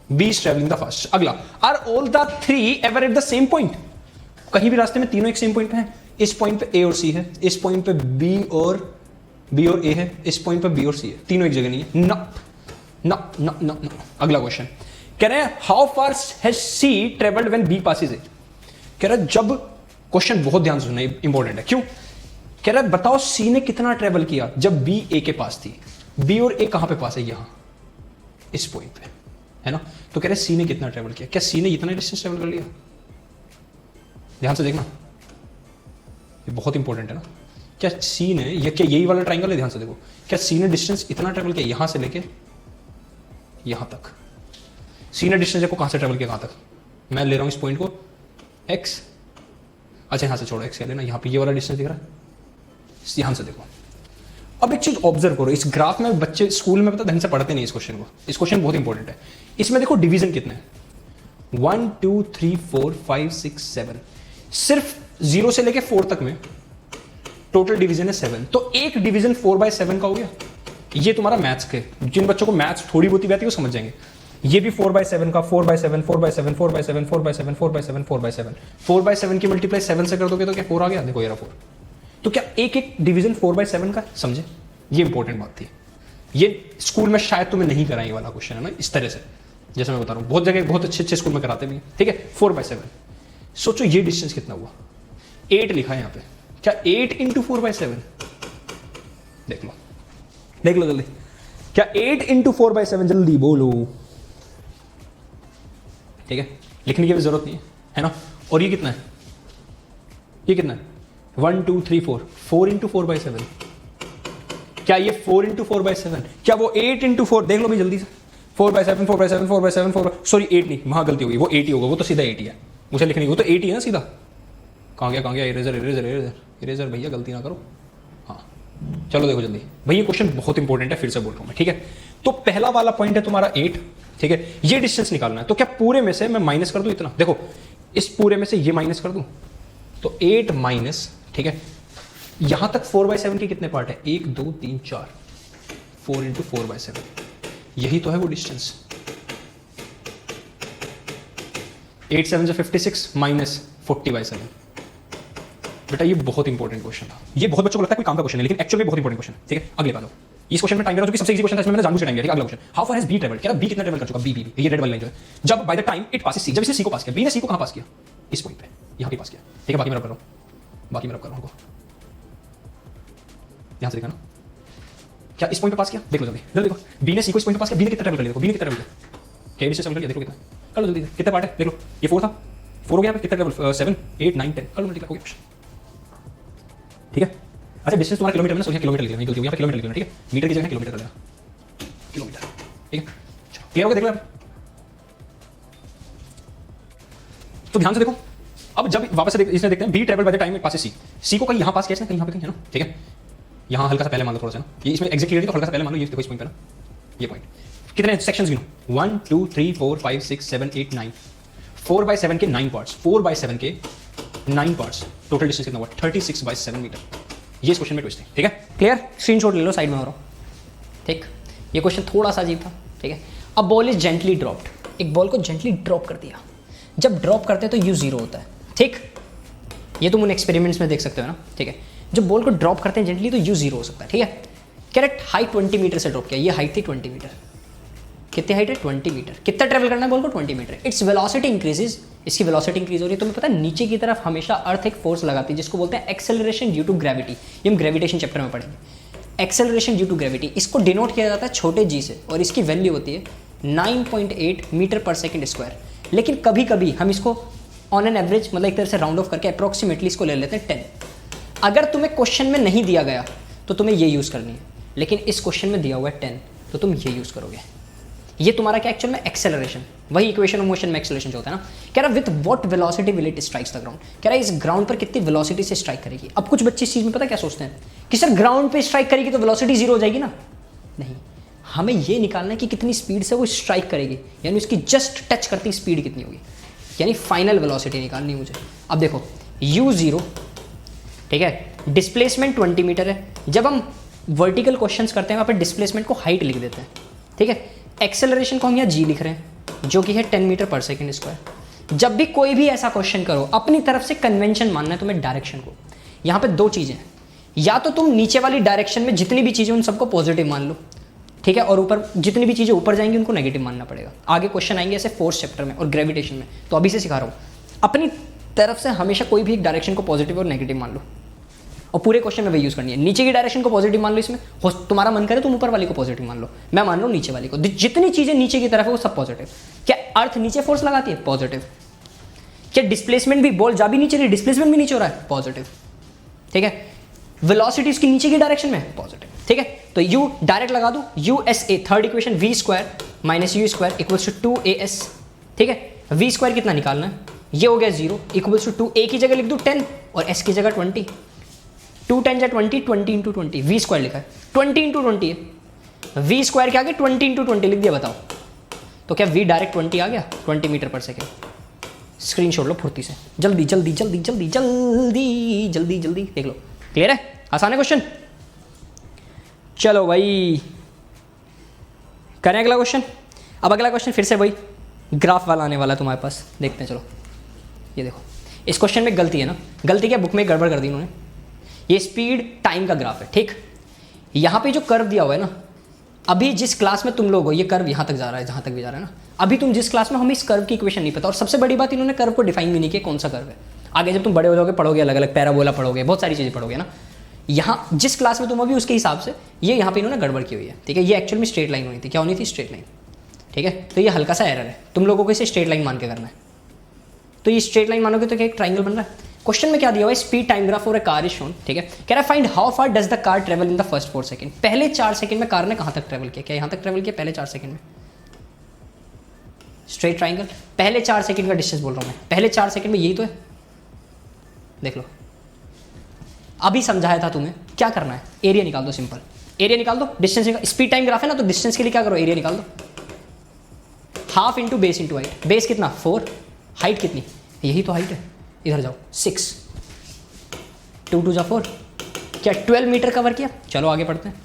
Speaker 3: B is travelling the fastest. अगला, are all the 3 ever at the same point? कहीं भी रास्ते में तीनों एक सेम पॉइंट पे हैं। इस पॉइंट पे ए और सी है, इस पॉइंट पे बी और ए है, इस पॉइंट पे बी और सी है, तीनों एक जगह नहीं है। ना। अगला क्वेश्चन कह रहे हैं how far has C travelled when B passes it? कह रहा है जब, क्वेश्चन बहुत ध्यान से सुनना, इंपॉर्टेंट है, क्यों? कह रहा है बताओ सी ने कितना ट्रेवल किया जब बी ए के पास थी। बी और ए कहां पे पास है? यहां, इस पॉइंट पे, है ना। तो कह रहे सी ने कितना ट्रेवल किया? क्या सी ने इतना डिस्टेंस ट्रेवल कर लिया? ध्यान से देखना, ये बहुत इंपॉर्टेंट है ना। क्या सी ने, ये क्या यही वाला ट्राइंगल है, ध्यान से देखो, क्या सी ने डिस्टेंस इतना ट्रेवल किया यहां से लेके यहां तक? सी ने डिस्टेंस देखो कहां से ट्रेवल किया कहां तक? मैं ले रहा हूं इस पॉइंट को एक्स, अच्छा यहां से छोड़ो, एक्स लेना, यहां पे ये वाला डिस्टेंस दिख रहा है, यहां से देखो। अब एक चीज ऑब्जर्व करो, इस ग्राफ में बच्चे स्कूल में पता ढंग से पढ़ते नहीं इस क्वेश्चन को, इस क्वेश्चन बहुत इंपॉर्टेंट है। इसमें देखो डिवीजन कितने हैं, 1 2 3 4 5 6 7, सिर्फ 0 से लेके 4 तक में टोटल डिवीजन है 7, तो एक डिवीजन 4/7 का हो गया। ये तुम्हारा मैथ्स के, जिन बच्चों को मैथ्स थोड़ी बहुत ही आती है वो समझ जाएंगे। ये भी 4/7 का, 4/7 4/7 4/7 4/7 4/7 4/7 4/7 की मल्टीप्लाई 7 से कर दोगे तो क्या 4 आ गया, देखो ये रहा 4। तो क्या एक एक डिवीजन 4/7 का, समझे? ये इंपॉर्टेंट बात थी। ये स्कूल में शायद तुम्हें नहीं कराएंगे वाला क्वेश्चन है ना, इस तरह से जैसे मैं बता रहा हूँ। बहुत जगह बहुत अच्छे स्कूल में कराते भी हैं, ठीक है। 4/7 सोचो ये डिस्टेंस कितना हुआ, 8 लिखा है यहाँ पे। क्या 8 × 4/7? देख लो जल्दी, क्या 8 × 4/7? जल्दी बोलो, ठीक है। लिखने की भी जरूरत नहीं है ना। और ये कितना है, ये कितना है? 1 2 3 4 4 × 4/7। क्या ये 4 × 4/7? क्या वो 8 × 4? देख लो भी जल्दी से, 4/7 4/7 4/7 4, सॉरी 8 नहीं, वहां गलती होगी, वो 8 ही होगा, वो तो सीधा 8 ही है, मुझे लिखने की, वो तो 8 ही है ना सीधा। कहाँ गया इरेजर इरेजर इरेजर इरेजर, भैया गलती ना करो। हाँ चलो देखो जल्दी, भैया क्वेश्चन बहुत इंपॉर्टेंट है, फिर से बोल रहा हूँ मैं, ठीक है। तो पहला वाला पॉइंट है तुम्हारा 8, ठीक है। ये डिस्टेंस निकालना है, तो क्या पूरे में से मैं माइनस कर दूं इतना? देखो इस पूरे में से ये माइनस कर दूं तो 8 माइनस, ठीक है। यहां तक 4/7 के कितने पार्ट है? 1 2 3 4, 4 × 4/7, यही तो है वो डिस्टेंस। 8 7 से 56 माइनस 40/7। बेटा ये बहुत इंपॉर्टेंट क्वेश्चन था, ये बहुत बच्चों को लगता है कोई काम का क्वेश्चन है, लेकिन एक्चुअली बहुत इंपॉर्टेंट क्वेश्चन है, ठीक है। अगले वाला, इस क्वेश्चन में टाइम दे रहा हूं, सबसे इजी क्वेश्चन था, इसमें मैंने जानबूझ के टाइम दिया, ठीक है। अगला question, how far has B travelled? क्या बी कितना ट्रैवल कर चुका? बी ये रेड वाली लाइन जो है, जब by the time it passes C, जब इसने सी को पास किया, बी ने सी को कहां पास किया? इस पॉइंट पे, यहां पे पास किया, ठीक है। बाकी मैं रब कर रहा हूं, बाकी मैं रब कर रहा हूं, यहां से देखा ना, क्या इस पॉइंट पे पास किया? देख लो जल्दी जल्दी देखो, बी ने सी को इस पॉइंट पे पास किया, बी ने कितना ट्रैवल कर लिया? देखो बी ने कितना ट्रैवल किया, क्या डिस्टेंस ट्रैवल किया? देखो कितना कर लो जल्दी, कितने पार्ट है देख लो। ये 4 था, 4 हो गया, कितना ट्रैवल? 7 8 9 10, कर लो मल्टीप्लाई, हो गया, ठीक है। अच्छा डिस्टेंस तुम्हारा किलोमीटर में ना, सोचिए किलोमीटर लिख लेना, गलती हो गई, यहाँ पे किलोमीटर लिख लेना, ठीक है। मीटर की जगह किलोमीटर कर लेना, किलोमीटर, ठीक है। चलो क्लियर हो गया, देख लो। तो ध्यान से देखो, अब जब वापस से इसने देखते हैं B travel by the time it passes C, C को कहीं यहाँ पास किया इसने, कहीं यहाँ पे कहीं है ना, ठीक है। यहाँ हल्का सा पहले मान लो थोड़ा सा ना, ये इसमें एग्जैक्ट क्लियर तो हल्का सा पहले मान लो, ये देखो इस पॉइंट पे ना, ये पॉइंट। कितने सेक्शंस गिनो? 1 2 3 4 5 6 7 8 9, 4/7 के 9 पार्ट्स, 4/7 के 9 पार्ट्स, टोटल डिस्टेंस कितना हुआ? 36/7 मीटर। ये इस क्वेश्चन में ट्विस्ट है, ठीक है।
Speaker 4: क्लियर? स्क्रीनशॉट ले लो, साइड में हो रहा हूँ, ठीक। ये क्वेश्चन थोड़ा सा अजीब था, ठीक है। अब बॉल इज जेंटली ड्रॉप्ड, एक बॉल को जेंटली ड्रॉप कर दिया, जब ड्रॉप करते हैं तो यू 0 होता है, ठीक। ये तुम उन एक्सपेरिमेंट्स में देख सकते हो ना, ठीक है। जब बॉल को ड्रॉप करते हैं जेंटली तो यू 0 हो सकता है, ठीक है। करेक्ट, हाइट 20 मीटर से ड्रॉप किया, ये हाइट थी 20 मीटर, कितनी हाइट है? 20 मीटर। कितना ट्रेवल करना है बॉल को? 20 मीटर। इट्स वेलोसिटी इंक्रीजेज, इसकी वेलोसिटी इंक्रीज हो रही है। तुम्हें पता है नीचे की तरफ हमेशा अर्थ एक फोर्स लगाती है जिसको बोलते हैं एक्सेलरेशन ड्यू टू ग्रेविटी, ये हम ग्रेविटेशन चैप्टर में पढ़ेंगे। एक्सेलरेशन ड्यू टू ग्रेविटी, इसको डिनोट किया जाता है छोटे जी से, और इसकी वैल्यू होती है 9.8 मीटर पर सेकेंड स्क्वायर। लेकिन कभी कभी हम इसको ऑन एन एवरेज, मतलब एक तरह से राउंड ऑफ करके अप्रोक्सीमेटली इसको ले लेते हैं 10। अगर तुम्हें क्वेश्चन में नहीं दिया गया तो तुम्हें ये यूज़ करनी है, लेकिन इस क्वेश्चन में दिया हुआ है 10, तो तुम ये यूज़ करोगे। ये तुम्हारा क्या एक्चुअल में एक्सेलरेशन, वही इक्वेशन ऑफ मोशन में एक्सेलरेशन जो होता है ना। कह रहा with what velocity will it strikes the ground, कह रहा इस ग्राउंड पर कितनी वेलोसिटी से स्ट्राइक करेगी। अब कुछ बच्चे इस चीज़ में पता क्या सोचते हैं कि सर ग्राउंड पे स्ट्राइक करेगी तो वेलोसिटी 0 हो जाएगी ना। नहीं, हमें ये निकालना है कि कितनी स्पीड से वो स्ट्राइक करेगी, यानी उसकी जस्ट टच करती स्पीड कितनी होगी, यानी फाइनल वेलोसिटी निकालनी है मुझे। अब देखो u0, ठीक है, डिस्प्लेसमेंट 20 मीटर है। जब हम वर्टिकल क्वेश्चंस करते हैं वहाँ पर डिस्प्लेसमेंट को हाइट लिख देते हैं, ठीक है। एक्सेलरेशन को हम यहाँ g लिख रहे हैं जो कि है 10 मीटर पर सेकेंड स्क्वायर। जब भी कोई भी ऐसा क्वेश्चन करो, अपनी तरफ से कन्वेंशन मानना है तुम्हें डायरेक्शन को। यहाँ पे दो चीज़ें हैं, या तो तुम नीचे वाली डायरेक्शन में जितनी भी चीज़ें उन सबको पॉजिटिव मान लो, ठीक है, और ऊपर जितनी भी चीज़ें ऊपर जाएंगी उनको नेगेटिव मानना पड़ेगा। आगे क्वेश्चन आएंगे ऐसे फोर्थ चैप्टर में और ग्रेविटेशन में, तो अभी से सिखा रहा हूँ। अपनी तरफ से हमेशा कोई भी एक डायरेक्शन को पॉजिटिव और नेगेटिव मान लो, और पूरे क्वेश्चन में वही यूज़ करनी है। नीचे की डायरेक्शन को पॉजिटिव मान लो, इसमें तुम्हारा मन करे तुम ऊपर वाली को पॉजिटिव मान लो, मैं मान लो नीचे वाली को। जितनी चीज़ें नीचे की तरफ है वो सब पॉजिटिव। क्या अर्थ नीचे फोर्स लगाती है? पॉजिटिव। क्या डिस्प्लेसमेंट भी, बॉल जा भी नीचे रही, डिस्प्लेसमेंट भी नीचे हो रहा है? पॉजिटिव, ठीक है। वेलोसिटी इसकी नीचे की डायरेक्शन में, पॉजिटिव, ठीक है। तो u डायरेक्ट लगा दो, USA, third equation v² minus u² equals to 2as, ठीक है। v² कितना निकालना है? ये हो गया 0 इक्वल्स टू 2, a की जगह लिख दो 10 और s की जगह 20, 2 10 जा 20, 20 इंटू 20, v² लिखा है, 20 इंटू 20 है, v² क्या आ गया 20 इंटू 20 लिख दिया, बताओ। तो क्या v डायरेक्ट 20 आ गया? 20 मीटर पर सेकेंड, स्क्रीनशॉट लो फुर्ती से, जल्दी जल्दी जल्दी जल्दी जल्दी जल्दी जल्दी देख लो। क्लियर है? आसान है क्वेश्चन? चलो भाई करें अगला क्वेश्चन। अब अगला क्वेश्चन फिर से वही ग्राफ वाला आने वाला है तुम्हारे पास, देखते हैं। चलो ये देखो, इस क्वेश्चन में गलती है ना, गलती क्या, बुक में गड़बड़ कर दी उन्होंने। ये स्पीड टाइम का ग्राफ है, ठीक। यहाँ पे जो कर्व दिया हुआ है ना, अभी जिस क्लास में तुम लोग हो, ये कर्व यहाँ तक जा रहा है, जहाँ तक भी जा रहा है ना, अभी तुम जिस क्लास में, हमें इस कर्व की इक्वेशन नहीं पता। और सबसे बड़ी बात, इन्होंने कर्व को डिफाइन भी नहीं किया कौन सा कर्व है। आगे जब तुम बड़े हो जाओगे पढ़ोगे, अलग अलग पैराबोला पढ़ोगे, बहुत सारी चीज़ें पढ़ोगे ना। यहाँ जिस क्लास में तुम अभी, उसके हिसाब से ये यहाँ पे इन्होंने गड़बड़ की हुई है, ठीक है। ये एक्चुअल में स्ट्रेट लाइन होनी थी, क्या होनी थी, स्ट्रेट लाइन, ठीक है। तो ये हल्का सा एरर है, तुम लोगों को इसे स्ट्रेट लाइन मान के करना है। तो ये स्ट्रेट लाइन मानोगे तो क्या एक ट्राइंगल बन रहा है। क्वेश्चन में क्या दिया हुआ है, speed time graph for a car is shown, ठीक है। कह रहा है find how far does the car travel in the first 4 second. पहले 4 सेकंड में कार ने कहां तक ट्रेवल किया, क्या यहां तक ट्रेवल किया पहले 4 सेकंड में। स्ट्रेट ट्राइंगल, पहले 4 सेकंड का डिस्टेंस बोल रहा हूं मैं, पहले 4 सेकंड में यही तो है, देख लो। अभी समझाया था तुम्हें, क्या करना है, एरिया निकाल दो, सिंपल एरिया निकाल दो, डिस्टेंस निकाल। स्पीड टाइम ग्राफ है ना, तो डिस्टेंस के लिए क्या करो, एरिया निकाल दो। Half into base into height, base कितना 4, हाइट कितनी, यही तो हाइट है, इधर जाओ 6, 2 2 जा 4, क्या 12 मीटर कवर किया। चलो आगे पढ़ते हैं।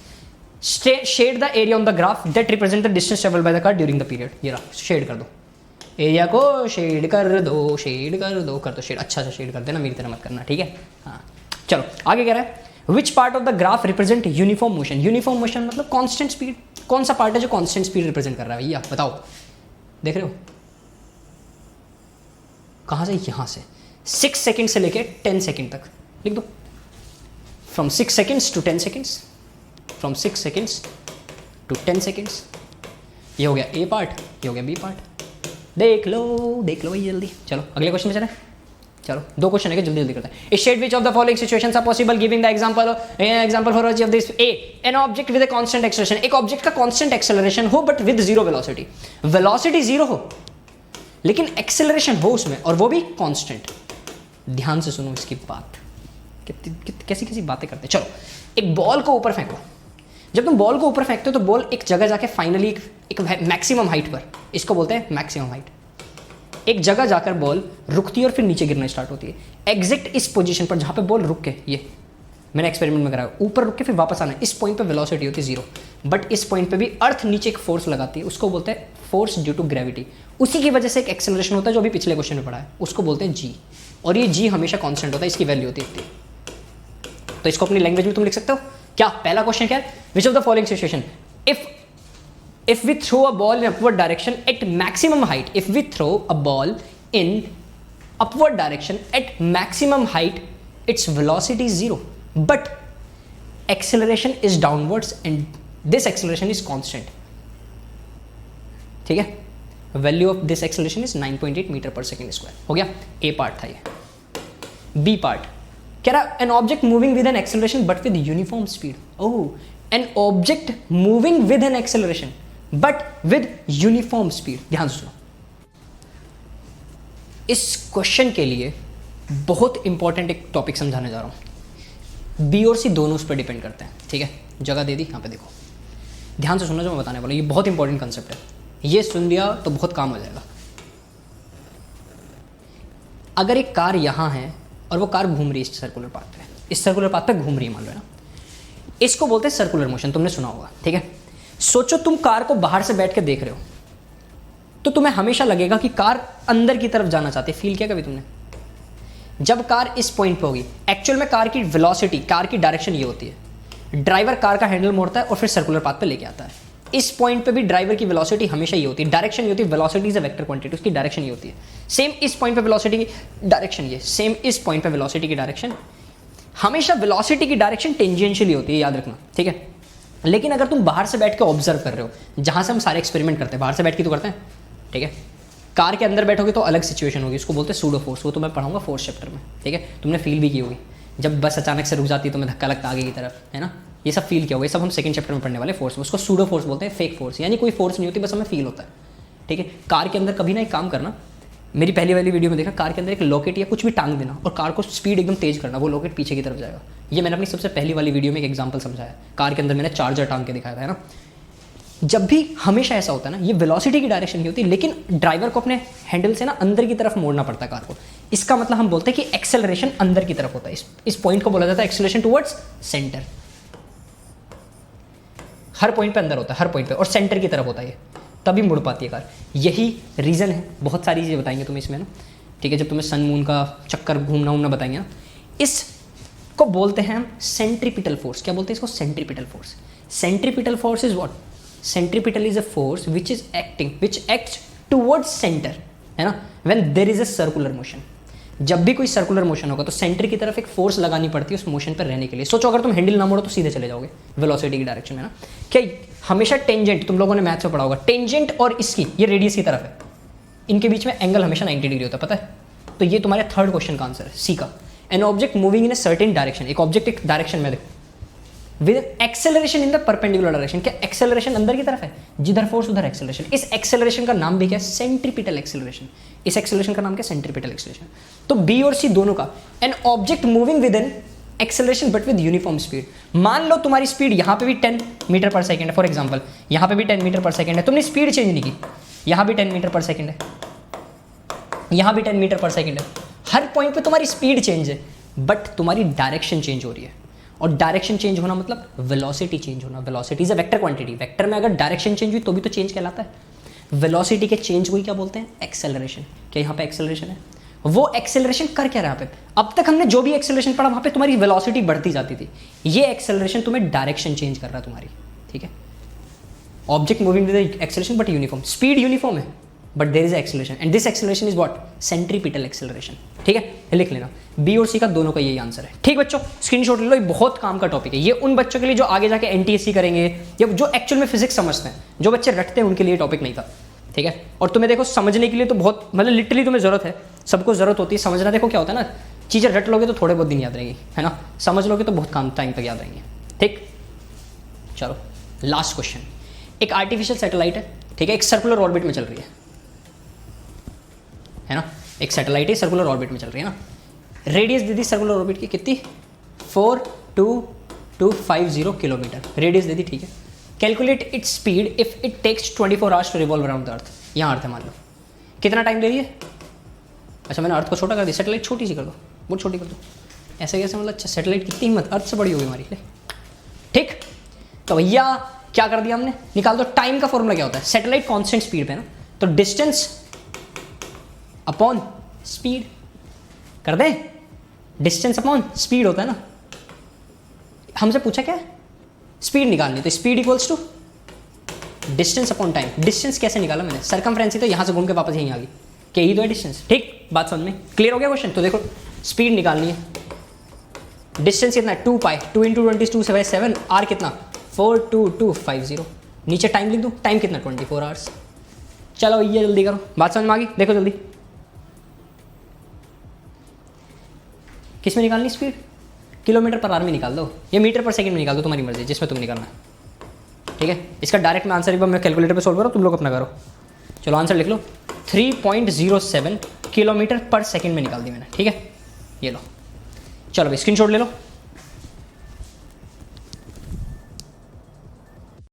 Speaker 4: Shade the area on the graph that represent the distance travel by the car during the period. ये रहा, शेड कर दो, एरिया को शेड कर दो, शेड कर दो, कर दो शेड, अच्छा सा शेड कर देना, मेरी तरह मत करना, ठीक है। हाँ चलो आगे कह रहा है, which part of the graph represent uniform motion. Uniform motion मतलब कांस्टेंट स्पीड, कौन सा पार्ट है जो कांस्टेंट स्पीड रिप्रेजेंट कर रहा है भैया, बताओ। देख रहे हो कहाँ से, यहाँ से 6 सेकेंड से लेके 10 सेकेंड तक लिख दो। From 6 seconds to 10 seconds, from 6 seconds to 10 seconds. ये हो गया ए पार्ट, ये हो गया बी पार्ट। देख लो भाई जल्दी। चलो अगले क्वेश्चन में चले। चलो 2 क्वेश्चन है, जल्दी जल्दी करते हैं। इस shade which of the following situations are possible giving the example for of this. A an object with a constant acceleration, एक ऑब्जेक्ट का कांस्टेंट एक्सेलरेशन हो बट विद 0 वेलोसिटी, वेलोसिटी 0 हो लेकिन एक्सेलरेशन हो उसमें, और वो भी कांस्टेंट। ध्यान से सुनो इसकी बात, कैसी कैसी बातें करते हैं। चलो एक बॉल को ऊपर फेंको, जब तुम बॉल को ऊपर फेंकते हो तो बॉल एक जगह जाके फाइनली एक मैक्सिमम हाइट पर, इसको बोलते हैं मैक्सिमम हाइट, एक जगह जाकर बॉल रुकती है और फिर नीचे गिरना स्टार्ट होती है। एग्जैक्ट इस पोजीशन पर जहाँ पे बॉल रुक के, ये मैंने एक्सपेरिमेंट में कराया, ऊपर रुक के फिर वापस आना, इस पॉइंट पे वेलोसिटी होती है 0, बट इस पॉइंट पे भी अर्थ नीचे एक फोर्स लगाती है, उसको बोलते हैं फोर्स ड्यू टू ग्रेविटी। उसी की वजह से एक एक्सेलरेशन होता है जो अभी पिछले क्वेश्चन में पढ़ा है, उसको बोलते हैं जी, और ये जी हमेशा कांस्टेंट होता है, इसकी वैल्यू होती है इतनी। तो इसको अपनी लैंग्वेज में तुम लिख सकते हो क्या। पहला क्वेश्चन क्या है, विच of the following situation, if we throw a ball in upward direction at maximum height, if we throw a ball in upward direction at maximum height, its velocity is 0, but acceleration is downwards and this acceleration is constant, ठीक है। Value of this acceleration is 9.8 metre per second square. हो गया, ए part था ये। B part कह रहा an object moving with an acceleration but with uniform speed. Oh, an object moving with an acceleration but with uniform speed. ध्यान से सुनो, इस क्वेश्चन के लिए बहुत इंपॉर्टेंट एक टॉपिक समझाने जा रहा हूं। बी और सी दोनों उस पर डिपेंड करते हैं, ठीक है। जगह दे दी, यहाँ पे देखो, ध्यान से सुनना जो मैं बताने वाला हूं, ये बहुत इंपॉर्टेंट कंसेप्ट है। ये सुन लिया तो बहुत काम हो जाएगा। अगर एक कार यहां है और वो कार घूम रही है इस सर्कुलर पाथ पे, इस सर्कुलर पाथ पे घूम रही है मान लो, है ना, इसको बोलते हैं सर्कुलर मोशन, तुमने सुना होगा, ठीक है। सोचो तुम कार को बाहर से बैठ के देख रहे हो तो तुम्हें हमेशा लगेगा कि कार अंदर की तरफ जाना चाहती है। फील किया कभी तुमने, जब कार इस पॉइंट पे होगी, एक्चुअल में कार की वेलोसिटी, कार की डायरेक्शन ये होती है, ड्राइवर कार का हैंडल मोड़ता है और फिर सर्कुलर पाथ पे लेके आता है। इस पॉइंट पे भी ड्राइवर की वेलोसिटी हमेशा ये होती है, डायरेक्शन ये होती है, velocity is a vector quantity, उसकी डायरेक्शन ये होती है। सेम इस पॉइंट पे वेलोसिटी की डायरेक्शन ये, सेम इस पॉइंट पे वेलोसिटी की डायरेक्शन, हमेशा वेलोसिटी की डायरेक्शन टेंजेंशियली होती है, याद रखना, ठीक है। लेकिन अगर तुम बाहर से बैठ के ऑब्जर्व कर रहे हो, जहां से हम सारे एक्सपेरिमेंट करते हैं, बाहर से बैठ के तो करते हैं, ठीक है। कार के अंदर बैठोगे तो अलग सिचुएशन होगी, उसको बोलते हैं सूडो फोर्स, वो तो मैं पढ़ाऊंगा फोर्स चैप्टर में, ठीक है। तुमने फील भी की होगी, जब बस अचानक से रुक जाती है तो मैं धक्का लगता आगे की तरफ, है ना, ये सब फील किया होगा। ये सब हम सेकंड चैप्टर में पढ़ने वाले फोर्स, उसको सूडो फोर्स बोलते हैं, फेक फोर्स, यानी कोई फोर्स नहीं होती, बस हमें फील होता है, ठीक है। कार के अंदर कभी ना एक काम करना, मेरी पहली वाली वीडियो में देखा, कार के अंदर एक लॉकेट या कुछ भी टांग देना और कार को स्पीड एकदम तेज करना, वो लॉकेट पीछे की तरफ जाएगा। ये मैंने अपनी सबसे पहली वाली वीडियो में एक एग्जांपल समझाया, कार के अंदर मैंने चार्जर टांग के दिखाया था, है ना। जब भी हमेशा ऐसा होता है ना, ये वेलोसिटी की डायरेक्शन नहीं होती, लेकिन ड्राइवर को अपने हैंडल से ना अंदर की तरफ मोड़ना पड़ता है कार को। इसका मतलब हम बोलते हैं कि एक्सेलरेशन अंदर की तरफ होता है। इस पॉइंट को बोला जाता है एक्सेलरेशन टुवर्ड्स सेंटर। हर पॉइंट पे अंदर होता है, हर पॉइंट पे, और सेंटर की तरफ होता है ये, तभी मुड़ पाती है कार। यही रीज़न है। बहुत सारी चीज़ें बताएंगे तुम्हें इसमें ना, ठीक है, जब तुम्हें सन मून का चक्कर घूमना बताएंगे ना। इसको बोलते हैं हम सेंट्रीपिटल फोर्स। क्या बोलते हैं इसको? Centripetal force. Centripetal force is what? Centripetal is a force which acts towards centre, है ना, when there is a circular motion. जब भी कोई सर्कुलर मोशन होगा तो सेंटर की तरफ एक फोर्स लगानी पड़ती है उस मोशन पर रहने के लिए। सोचो अगर तुम हैंडल ना मोड़ो तो सीधे चले जाओगे वेलोसिटी की डायरेक्शन में ना। क्या हमेशा टेंजेंट, तुम लोगों ने मैथ्स में पढ़ा होगा, टेंजेंट और इसकी ये रेडियस की तरफ है, इनके बीच में एंगल हमेशा 90 डिग्री होता है, पता है? तो ये तुम्हारे थर्ड क्वेश्चन का आंसर है, सी का। An object moving in a certain direction, एक ऑब्जेक्ट एक डायरेक्शन में देखो, with acceleration in the perpendicular direction. क्या एक्सेलरेशन अंदर की तरफ है? जिधर फोर्स उधर एक्सेलरेशन। इस एक्सेलरेशन का नाम भी क्या है? Centripetal acceleration. इस एक्सेलरेशन का नाम क्या? Centripetal acceleration. तो बी और सी दोनों का, an object moving with an acceleration but with uniform speed. मान लो तुम्हारी स्पीड यहाँ पे भी 10 मीटर पर सेकंड है, फॉर एग्जांपल यहाँ पे भी 10 मीटर पर सेकंड है, तुमने स्पीड चेंज नहीं की, यहाँ भी 10 मीटर पर सेकंड है, यहाँ भी 10 मीटर पर सेकंड है, हर पॉइंट पे तुम्हारी स्पीड चेंज है, बट तुम्हारी डायरेक्शन चेंज हो रही है। और डायरेक्शन चेंज होना मतलब वेलोसिटी चेंज होना। Velocity is a vector quantity. Vector में अगर डायरेक्शन चेंज हुई तो भी तो चेंज कहलाता है। वेलोसिटी के चेंज को ही क्या बोलते हैं? एक्सेलरेशन। क्या यहाँ पे एक्सेलरेशन है? वो एक्सेलरेशन कर क्या रहा है? अब तक हमने जो भी एक्सेलरेशन पढ़ा वहाँ पे तुम्हारी वेलोसिटी बढ़ती जाती थी। ये एक्सेलरेशन तुम्हें डायरेक्शन चेंज कर रहा है तुम्हारी, ठीक है। Object moving with acceleration but uniform, speed uniform है but there is acceleration, and this acceleration is what? Centripetal acceleration, ठीक है। लिख लेना, बी और सी का दोनों का यही आंसर है, ठीक बच्चों। स्क्रीनशॉट ले लो, ये बहुत काम का टॉपिक है। ये उन बच्चों के लिए जो आगे जाके एनटीएससी करेंगे या जो एक्चुअल में फिजिक्स समझते हैं, जो बच्चे रटते हैं उनके लिए टॉपिक नहीं था, ठीक है। और तुम्हें देखो समझने के लिए तो बहुत, मतलब लिटरली तुम्हें जरूरत है, सबको जरूरत होती है समझना। देखो क्या होता है ना, चीज़ें रट लोगे तो थोड़े बहुत दिन याद रहेंगी, है ना, समझ लोगे तो बहुत काम टाइम तक याद रहेंगे, ठीक। चलो लास्ट क्वेश्चन। एक आर्टिफिशियल सैटेलाइट है, ठीक है, एक सर्कुलर ऑर्बिट में चल रही है ना, एक सैटेलाइट है सर्कुलर ऑर्बिट में चल रही है ना। रेडियस दे दी सर्कुलर ऑर्बिट की कितनी? 42250 किलोमीटर रेडियस दे दी, ठीक है। Calculate its speed if it takes 24 hours to revolve around the earth. यहाँ अर्थ है मान लो, कितना टाइम ले रही है? अच्छा मैंने अर्थ को छोटा कर दिया, सैटेलाइट छोटी सी कर दो, बहुत छोटी कर दो। ऐसे कैसे? मतलब अच्छा सैटेलाइट कितनी हिम्मत, अर्थ से बड़ी होगी हमारी, ठीक। तो भैया क्या कर दिया हमने, निकाल दो। टाइम का फॉर्मूला क्या होता है? सैटेलाइट कांस्टेंट स्पीड पे है ना, तो डिस्टेंस अपॉन स्पीड कर दे। डिस्टेंस अपॉन स्पीड होता है ना। हमसे पूछा क्या है? स्पीड निकालनी, तो speed equals to distance upon time. Distance कैसे निकाला मैंने? सरकमफ्रेंस ही तो, यहाँ से घूम के वापस यहीं आ गई, कि यही तो है डिस्टेंस, ठीक। बात समझ में क्लियर हो गया क्वेश्चन? तो देखो स्पीड निकालनी है, डिस्टेंस कितना है? 2 पाई, 2 × 22/7, आर कितना? 42250। नीचे टाइम लिख दूँ, टाइम कितना? 24 आवर्स। चलो ये जल्दी करो, बात समझ में आ गई? देखो जल्दी, किस में निकालनी स्पीड? किलोमीटर पर आवर में निकाल दो, या मीटर पर सेकंड में निकाल दो, तुम्हारी मर्जी, जिसमें तुम निकालना है, ठीक है। इसका डायरेक्ट मैं आंसर एक बार मैं कैलकुलेटर पे सोल्व करो, तुम लोग अपना करो। चलो आंसर लिख लो, 3.07 किलोमीटर पर सेकंड में निकाल दी मैंने, ठीक है। ये लो, चलो भाई स्क्रीनशॉट ले लो।